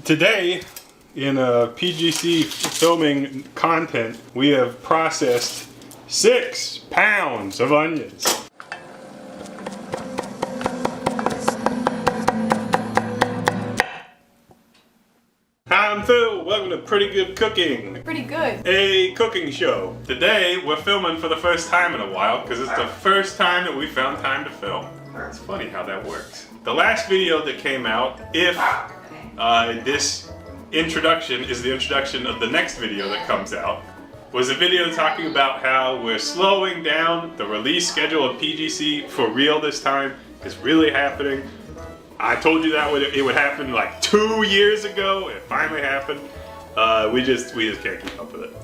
Today, in PGC filming content, we have processed 6 pounds of onions. Hi, I'm Phil. Welcome to Pretty Good Cooking. Pretty good. A cooking show. Today, we're filming for the first time in a while because it's the first time that we found time to film. It's funny how that works. The last video that came out, if this introduction is the introduction of the next video that comes out, was a video talking about how we're slowing down the release schedule of PGC for real this time. It's really happening. I told you that it would happen like 2 years ago. It finally happened. We just can't keep up with it.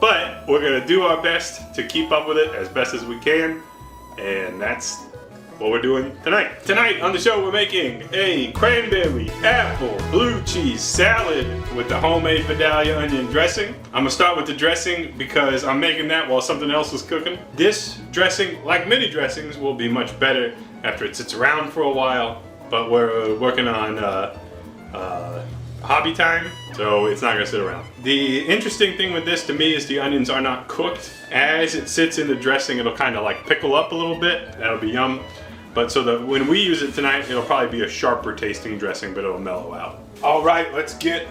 But we're gonna do our best to keep up with it as best as we can, and that's what we're doing tonight. Tonight on the show we're making a cranberry, apple, blue cheese salad with the homemade Vidalia onion dressing. I'm gonna start with the dressing because I'm making that while something else is cooking. This dressing, like many dressings, will be much better after it sits around for a while, but we're working on hobby time, so it's not gonna sit around. The interesting thing with this to me is the onions are not cooked. As it sits in the dressing, it'll kind of like pickle up a little bit. That'll be yum. But so that when we use it tonight, it'll probably be a sharper tasting dressing, but it'll mellow out. All right, let's get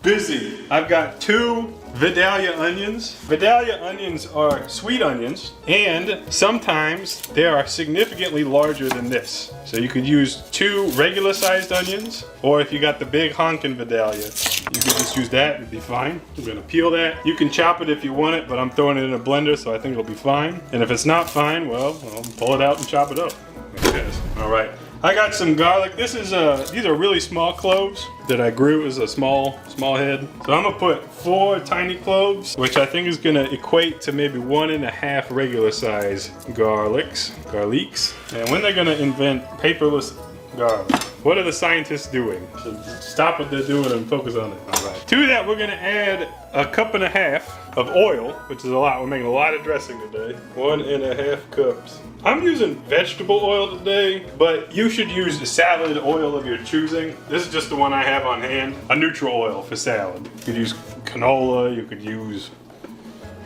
busy. I've got 2 Vidalia onions. Vidalia onions are sweet onions, and sometimes they are significantly larger than this. So you could use 2 regular sized onions, or if you got the big honkin' Vidalia, you could just use that, it'd be fine. I'm gonna peel that. You can chop it if you want it, but I'm throwing it in a blender, so I think it'll be fine. And if it's not fine, well, I'll pull it out and chop it up. All right, I got some garlic. This is these are really small cloves that I grew as a small head. So I'm gonna put 4 tiny cloves, which I think is gonna equate to maybe 1.5 regular size garlics. And when they're gonna invent paperless garlic? What are the scientists doing? Should stop what they're doing and focus on it. All right. To that, we're gonna add 1.5 cups of oil, which is a lot. We're making a lot of dressing today. 1.5 cups. I'm using vegetable oil today, but you should use the salad oil of your choosing. This is just the one I have on hand. A neutral oil for salad. You could use canola, you could use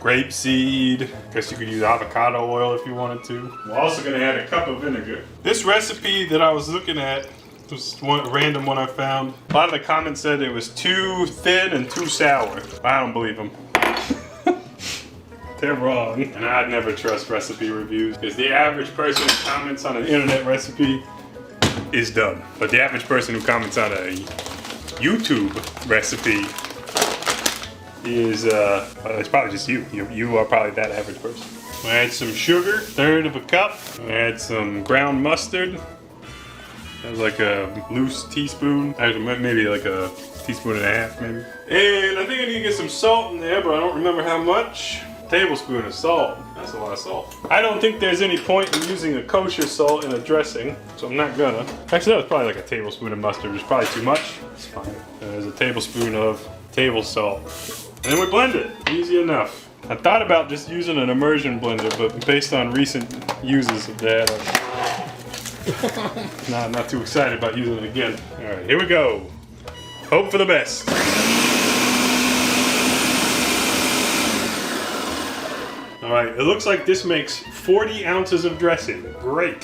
grapeseed. I guess you could use avocado oil if you wanted to. We're also gonna add a cup of vinegar. This recipe that I was looking at was a random one I found. A lot of the comments said it was too thin and too sour. I don't believe them. They're wrong. And I'd never trust recipe reviews because the average person who comments on an internet recipe is dumb. But the average person who comments on a YouTube recipe is, it's probably just you. You are probably that average person. We'll add some sugar, 1/3 cup. We'll add some ground mustard. That was like a loose teaspoon. Actually, maybe like a 1.5 teaspoons, maybe. And I think I need to get some salt in there, but I don't remember how much. Tablespoon of salt. That's a lot of salt. I don't think there's any point in using a kosher salt in a dressing, so I'm not gonna. Actually, that was probably like a tablespoon of mustard. It's probably too much. It's fine. There's a tablespoon of table salt. And then we blend it. Easy enough. I thought about just using an immersion blender, but based on recent uses of that, I'm not too excited about using it again. All right, here we go. Hope for the best. All right, it looks like this makes 40 ounces of dressing. Great.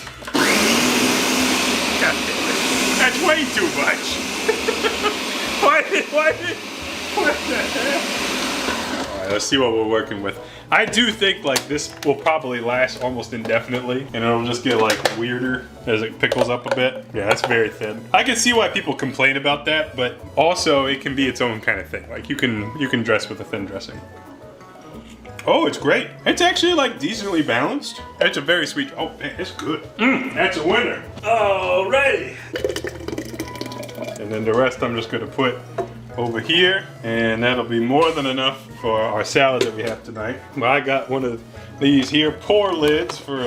God damn it. That's way too much. What the heck? All right, let's see what we're working with. I do think like this will probably last almost indefinitely, and it'll just get like weirder as it pickles up a bit. Yeah, that's very thin. I can see why people complain about that, but also it can be its own kind of thing. Like you can dress with a thin dressing. Oh, it's great. It's actually like decently balanced. It's a very sweet, oh man, it's good. That's a winner. Alrighty. And then the rest I'm just gonna put over here, and that'll be more than enough for our salad that we have tonight. Well, I got one of these here pour lids for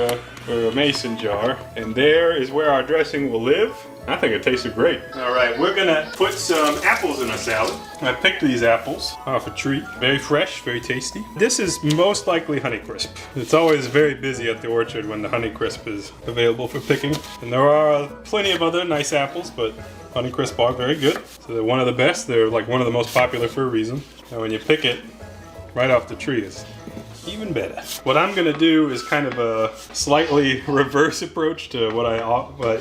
a mason jar, and there is where our dressing will live. I think it tasted great. All right, we're gonna put some apples in our salad. I picked these apples off a tree. Very fresh, very tasty. This is most likely Honeycrisp. It's always very busy at the orchard when the Honeycrisp is available for picking. And there are plenty of other nice apples, but Honeycrisp are very good. So they're one of the best. They're like one of the most popular for a reason. And when you pick it right off the tree, it's even better. What I'm gonna do is kind of a slightly reverse approach to what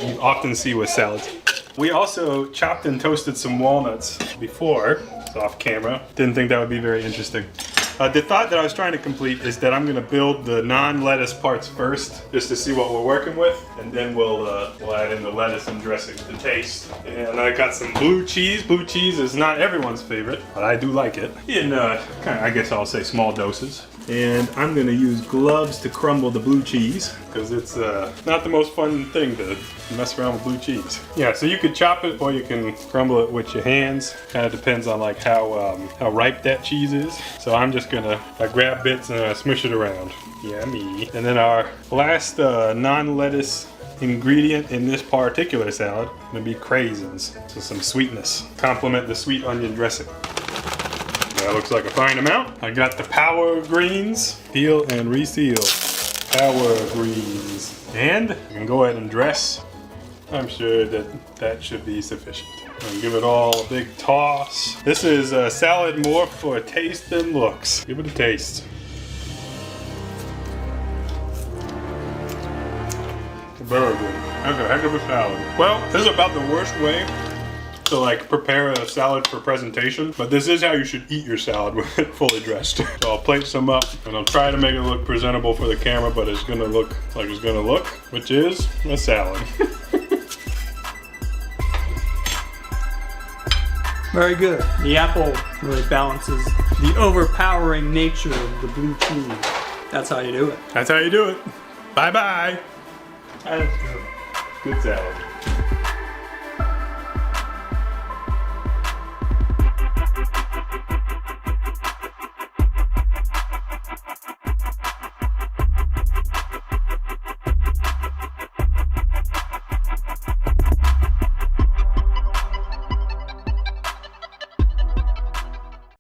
you often see with salads. We also chopped and toasted some walnuts before, off camera. Didn't think that would be very interesting. The thought that I was trying to complete is that I'm gonna build the non-lettuce parts first, just to see what we're working with, and then we'll add in the lettuce and dressing to taste. And I got some blue cheese. Blue cheese is not everyone's favorite, but I do like it. In, I guess I'll say small doses. And I'm gonna use gloves to crumble the blue cheese, because it's not the most fun thing to mess around with blue cheese. Yeah, so you could chop it or you can crumble it with your hands. Kind of depends on like how ripe that cheese is. So I'm just gonna grab bits and smush it around. Yummy. And then our last non-lettuce ingredient in this particular salad is gonna be craisins. So some sweetness. Complement the sweet onion dressing. That looks like a fine amount. I got the power greens. Peel and reseal. Power greens. And you can go ahead and dress. I'm sure that should be sufficient. And give it all a big toss. This is a salad more for taste than looks. Give it a taste. Very good. That's a heck of a salad. Well, this is about the worst way to like prepare a salad for presentation, but this is how you should eat your salad with it fully dressed. So I'll plate some up and I'll try to make it look presentable for the camera, but it's gonna look like it's gonna look, which is a salad. Very good. The apple really balances the overpowering nature of the blue cheese. That's how you do it. That's how you do it. Bye-bye. That's good. Good salad.